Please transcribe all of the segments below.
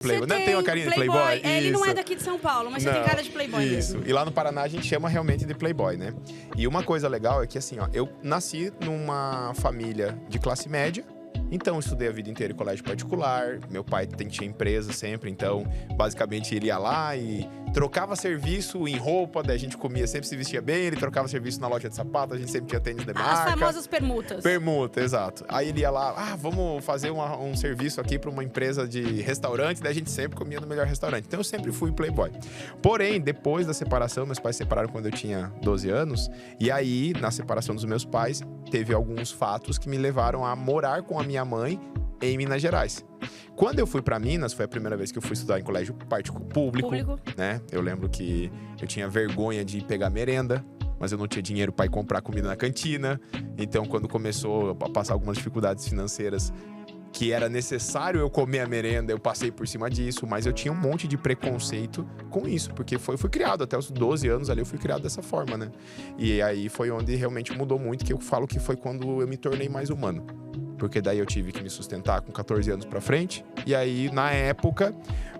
Playboy. Não tem uma carinha de Playboy? Ele não é daqui de São Paulo, mas você tem cara de Playboy isso. mesmo. E lá no Paraná a gente chama realmente de Playboy, né? E uma coisa legal é que assim, ó, eu nasci numa família de classe média. Então, eu estudei a vida inteira em colégio particular. Meu pai tinha empresa sempre, então, basicamente, ele ia lá e trocava serviço em roupa, daí a gente comia, sempre se vestia bem. Ele trocava serviço na loja de sapato, a gente sempre tinha tênis de marca. As famosas permutas. Permuta, exato. Aí ele ia lá, vamos fazer um serviço aqui para uma empresa de restaurante, daí a gente sempre comia no melhor restaurante. Então, eu sempre fui playboy. Porém, depois da separação, meus pais se separaram quando eu tinha 12 anos. E aí, na separação dos meus pais, teve alguns fatos que me levaram a morar com a minha mãe em Minas Gerais. Quando eu fui para Minas, foi a primeira vez que eu fui estudar em colégio público, né? Eu lembro que eu tinha vergonha de pegar merenda, mas eu não tinha dinheiro para ir comprar comida na cantina. Então, quando começou a passar algumas dificuldades financeiras, que era necessário eu comer a merenda, eu passei por cima disso, mas eu tinha um monte de preconceito com isso, porque fui criado até os 12 anos ali, eu fui criado dessa forma, né? E aí foi onde realmente mudou muito, que eu falo que foi quando eu me tornei mais humano. Porque daí eu tive que me sustentar com 14 anos pra frente. E aí, na época,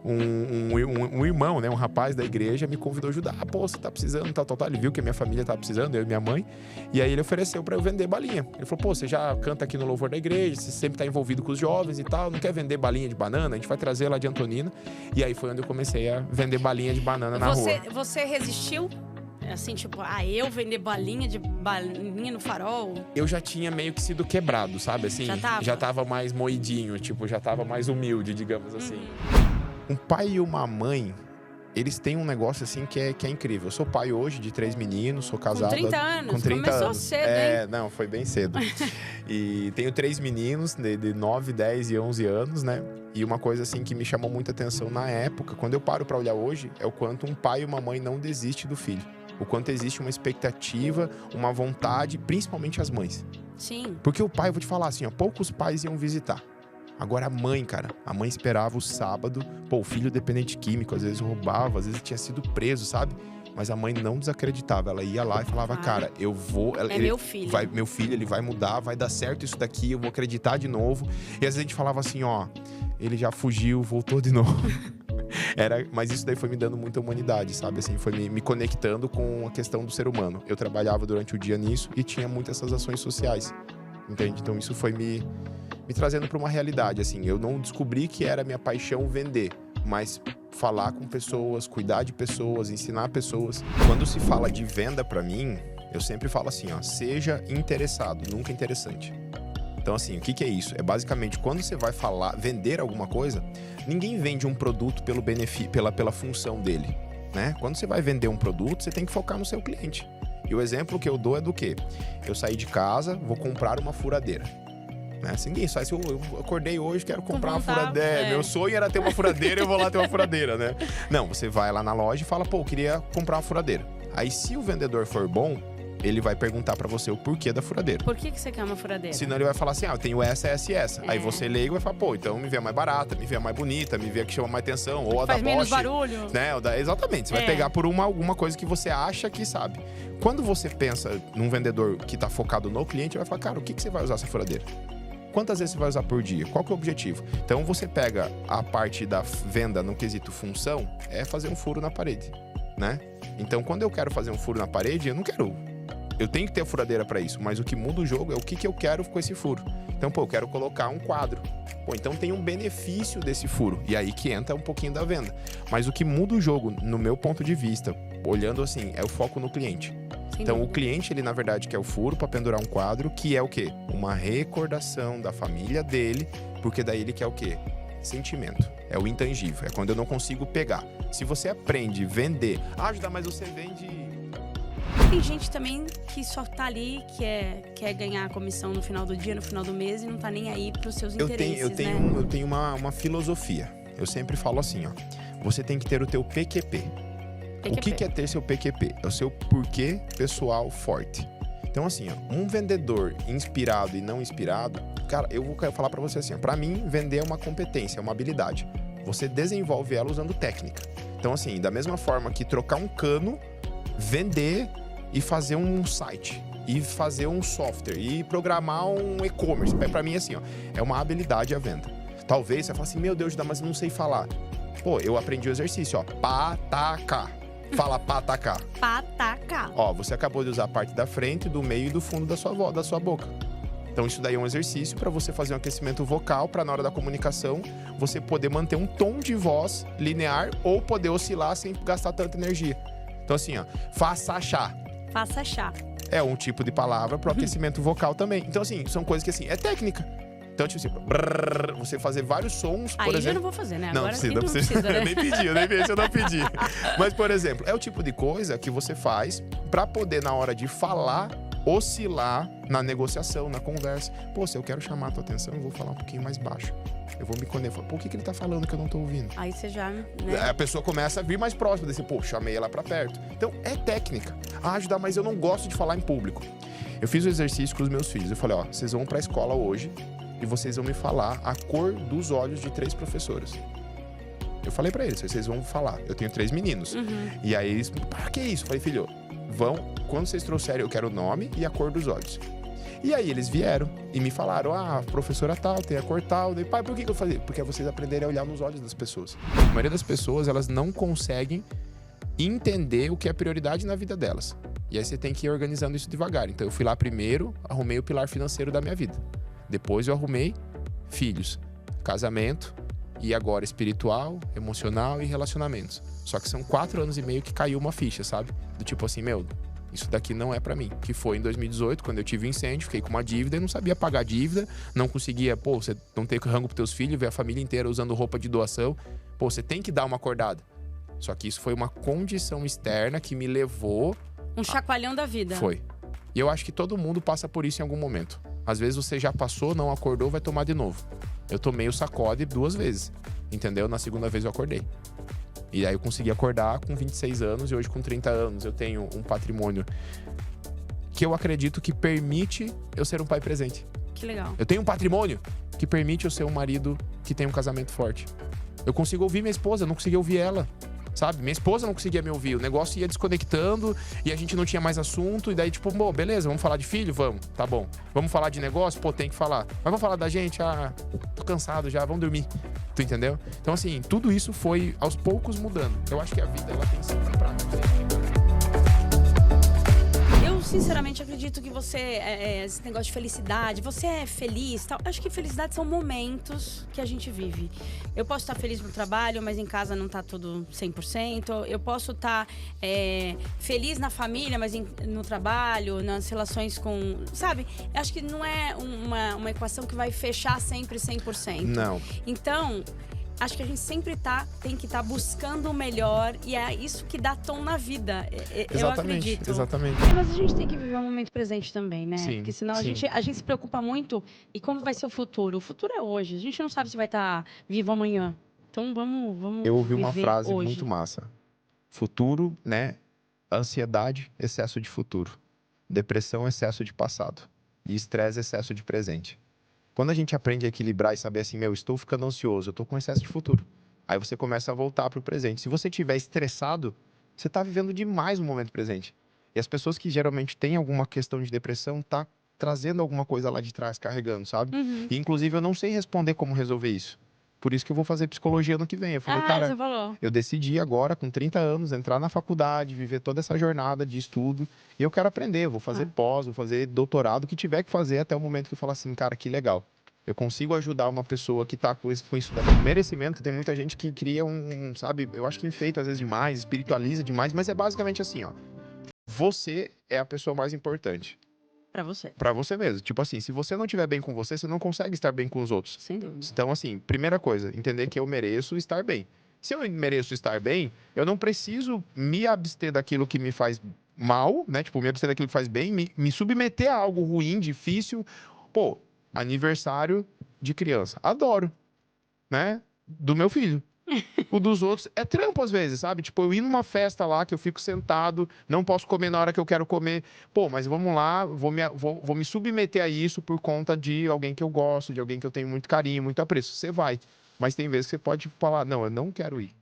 um irmão, né, um rapaz da igreja, me convidou a ajudar. Pô, você tá precisando, tal. Ele viu que a minha família tava precisando, eu e minha mãe. E aí ele ofereceu pra eu vender balinha. Ele falou, pô, você já canta aqui no louvor da igreja, você sempre tá envolvido com os jovens e tal, não quer vender balinha de banana? A gente vai trazer lá de Antonina. E aí foi onde eu comecei a vender balinha de banana na rua. Você resistiu? Assim, tipo, eu vender balinha no farol? Eu já tinha meio que sido quebrado, sabe? Assim, já tava mais moidinho, tipo, já tava mais humilde, digamos assim. Um pai e uma mãe, eles têm um negócio assim que é incrível. Eu sou pai hoje de 3 meninos, sou casado... Com 30 anos? Com 30 Começou anos. cedo, hein? Não, foi bem cedo. E tenho 3 meninos de 9, 10 e 11 anos, né? E uma coisa assim que me chamou muita atenção na época, quando eu paro pra olhar hoje, é o quanto um pai e uma mãe não desistem do filho. O quanto existe uma expectativa, uma vontade, principalmente as mães. Sim. Porque o pai, eu vou te falar assim, ó, poucos pais iam visitar. Agora a mãe, cara, a mãe esperava o sábado. Pô, o filho dependente químico, às vezes roubava, às vezes tinha sido preso, sabe? Mas a mãe não desacreditava. Ela ia lá e falava, cara, eu vou... meu filho. Meu filho, ele vai mudar, vai dar certo isso daqui, eu vou acreditar de novo. E às vezes a gente falava assim, ó, ele já fugiu, voltou de novo. Mas isso daí foi me dando muita humanidade, sabe? Assim, foi me conectando com a questão do ser humano. Eu trabalhava durante o dia nisso e tinha muitas essas ações sociais, entende? Então isso foi me trazendo para uma realidade, assim. Eu não descobri que era minha paixão vender, mas falar com pessoas, cuidar de pessoas, ensinar pessoas. Quando se fala de venda para mim, eu sempre falo assim, ó, seja interessado, nunca interessante. Então, assim, o que é isso? É basicamente quando você vai vender alguma coisa, ninguém vende um produto pelo benefício, pela função dele, né? Quando você vai vender um produto, você tem que focar no seu cliente. E o exemplo que eu dou é do quê? Eu saí de casa, vou comprar uma furadeira. Né? Assim, ninguém sai, se eu acordei hoje, quero comprar uma furadeira. Meu sonho era ter uma furadeira, eu vou lá ter uma furadeira, né? Não, você vai lá na loja e fala, pô, eu queria comprar uma furadeira. Aí, se o vendedor for bom, ele vai perguntar pra você o porquê da furadeira. Por que você quer uma furadeira? Senão ele vai falar assim, eu tenho essa. Aí você leigo vai falar, pô, então me vê a mais barata, me vê a mais bonita, me vê a que chama mais atenção, ou a da Bosch. Faz menos barulho. Né? Exatamente, você vai pegar por alguma coisa que você acha que sabe. Quando você pensa num vendedor que tá focado no cliente, ele vai falar, cara, o que você vai usar essa furadeira? Quantas vezes você vai usar por dia? Qual que é o objetivo? Então você pega a parte da venda no quesito função, é fazer um furo na parede, né? Então quando eu quero fazer um furo na parede, eu tenho que ter a furadeira para isso, mas o que muda o jogo é o que eu quero com esse furo. Então, pô, eu quero colocar um quadro. Pô, então tem um benefício desse furo. E aí que entra um pouquinho da venda. Mas o que muda o jogo, no meu ponto de vista, olhando assim, é o foco no cliente. Então, o cliente, ele na verdade quer o furo para pendurar um quadro, que é o quê? Uma recordação da família dele, porque daí ele quer o quê? Sentimento. É o intangível. É quando eu não consigo pegar. Se você aprende a vender... Judá, mas você vende... Tem gente também que só tá ali, quer ganhar a comissão no final do dia, no final do mês, e não tá nem aí pros seus interesses, eu tenho uma filosofia. Eu sempre falo assim, ó. Você tem que ter o teu PQP. O que é ter seu PQP? É o seu porquê pessoal forte. Então, assim, ó, um vendedor inspirado e não inspirado... Cara, eu vou falar pra você assim, ó. Pra mim, vender é uma competência, é uma habilidade. Você desenvolve ela usando técnica. Então, assim, da mesma forma que trocar um cano, vender... e fazer um site, e fazer um software, e programar um e-commerce. Pra mim, assim, ó, é uma habilidade a venda. Talvez você fale assim, meu Deus, mas eu não sei falar. Pô, eu aprendi o exercício, ó. Pataca. Fala pataca. Pataca. Ó, você acabou de usar a parte da frente, do meio e do fundo da sua boca. Então isso daí é um exercício para você fazer um aquecimento vocal, para na hora da comunicação você poder manter um tom de voz linear ou poder oscilar sem gastar tanta energia. Então assim, ó, faça chá. Faça chá. É um tipo de palavra para o aquecimento vocal também. Então assim, são coisas que assim, é técnica. Então, tipo assim, brrr, você fazer vários sons, por Aí exemplo... eu não vou fazer, né? Não, Agora não precisa. né? Nem pedi, eu não pedi. Mas, por exemplo, é o tipo de coisa que você faz para poder, na hora de falar, oscilar na negociação, na conversa. Pô, se eu quero chamar a tua atenção, eu vou falar um pouquinho mais baixo. Eu vou me conectar. Pô, o que ele tá falando que eu não tô ouvindo? Aí você já, né? A pessoa começa a vir mais próxima, desse, pô, chamei ela pra perto. Então, é técnica. Ah, ajudar, mas eu não gosto de falar em público. Eu fiz o exercício com os meus filhos. Eu falei, ó, vocês vão pra escola hoje e vocês vão me falar a cor dos olhos de 3 professoras. Eu falei pra eles, vocês vão falar. Eu tenho 3 meninos. E aí eles, para que isso? Eu falei, filho, quando vocês trouxerem, eu quero o nome e a cor dos olhos. E aí eles vieram e me falaram, a professora tal, tem a cor tal. Daí, pai, por que eu falei? Porque é vocês aprenderem a olhar nos olhos das pessoas. A maioria das pessoas, elas não conseguem entender o que é prioridade na vida delas. E aí você tem que ir organizando isso devagar. Então eu fui lá primeiro, arrumei o pilar financeiro da minha vida. Depois eu arrumei filhos, casamento e agora espiritual, emocional e relacionamentos. Só que são 4 anos e meio que caiu uma ficha, sabe? Do tipo assim, meu, isso daqui não é pra mim. Que foi em 2018, quando eu tive um incêndio, fiquei com uma dívida e não sabia pagar a dívida, não conseguia, pô, você não tem rango pros teus filhos, ver a família inteira usando roupa de doação. Pô, você tem que dar uma acordada. Só que isso foi uma condição externa que me levou... Um chacoalhão da vida. Foi. E eu acho que todo mundo passa por isso em algum momento. Às vezes você já passou, não acordou, vai tomar de novo. Eu tomei o sacode 2 vezes, entendeu? Na segunda vez eu acordei. E aí eu consegui acordar com 26 anos e hoje com 30 anos eu tenho um patrimônio que eu acredito que permite eu ser um pai presente. Que legal. Eu tenho um patrimônio que permite eu ser um marido que tem um casamento forte. Eu consigo ouvir minha esposa, eu não conseguia ouvir ela. Sabe? Minha esposa não conseguia me ouvir. O negócio ia desconectando e a gente não tinha mais assunto. E daí, tipo, bom, beleza, vamos falar de filho? Vamos, tá bom. Vamos falar de negócio? Pô, tem que falar. Mas vamos falar da gente? Ah, tô cansado já, vamos dormir. Tu entendeu? Então, assim, tudo isso foi aos poucos mudando. Eu acho que a vida, ela tem sempre pra Eu, sinceramente, acredito que você, esse negócio de felicidade, você é feliz, tal. Acho que felicidade são momentos que a gente vive. Eu posso estar feliz no trabalho, mas em casa não tá tudo 100%. Eu posso estar feliz na família, mas no trabalho, nas relações com... Sabe? Eu acho que não é uma equação que vai fechar sempre 100%. Não. Então... Acho que a gente sempre tem que estar buscando o melhor e é isso que dá tom na vida. Eu acredito. Exatamente. Mas a gente tem que viver o momento presente também, né? Sim, porque senão sim. a gente se preocupa muito e como vai ser o futuro. O futuro é hoje. A gente não sabe se vai estar vivo amanhã. Então vamos Eu ouvi uma viver frase hoje. muito massa. Futuro, né? Ansiedade, excesso de futuro. Depressão, excesso de passado. E estresse, excesso de presente. Quando a gente aprende a equilibrar e saber assim, meu, estou ficando ansioso, eu estou com excesso de futuro. Aí você começa a voltar para o presente. Se você estiver estressado, você está vivendo demais o momento presente. E as pessoas que geralmente têm alguma questão de depressão, tá trazendo alguma coisa lá de trás, carregando, sabe? E, inclusive, eu não sei responder como resolver isso. Por isso que eu vou fazer psicologia ano que vem. Eu falei, cara, você falou. eu decidi agora, com 30 anos, entrar na faculdade, viver toda essa jornada de estudo. E eu quero aprender, eu vou fazer pós, vou fazer doutorado, o que tiver que fazer até o momento que eu falar assim, cara, que legal. Eu consigo ajudar uma pessoa que tá com isso daqui. Merecimento, tem muita gente que cria sabe, eu acho que enfeita às vezes demais, espiritualiza demais, mas é basicamente assim, ó. Você é a pessoa mais importante. Pra você. Pra você mesmo. Tipo assim, se você não estiver bem com você, você não consegue estar bem com os outros. Sem dúvida. Então, assim, primeira coisa, entender que eu mereço estar bem. Se eu mereço estar bem, eu não preciso me abster daquilo que me faz mal, né? Tipo, me abster daquilo que faz bem, me submeter a algo ruim, difícil. Pô, aniversário de criança. Adoro, né? Do meu filho. O dos outros é trampo às vezes, sabe? Tipo, eu ir numa festa lá que eu fico sentado, não posso comer na hora que eu quero comer. Pô, mas vamos lá, vou me submeter a isso por conta de alguém que eu gosto, de alguém que eu tenho muito carinho, muito apreço. Você vai. Mas tem vezes que você pode falar, não, eu não quero ir.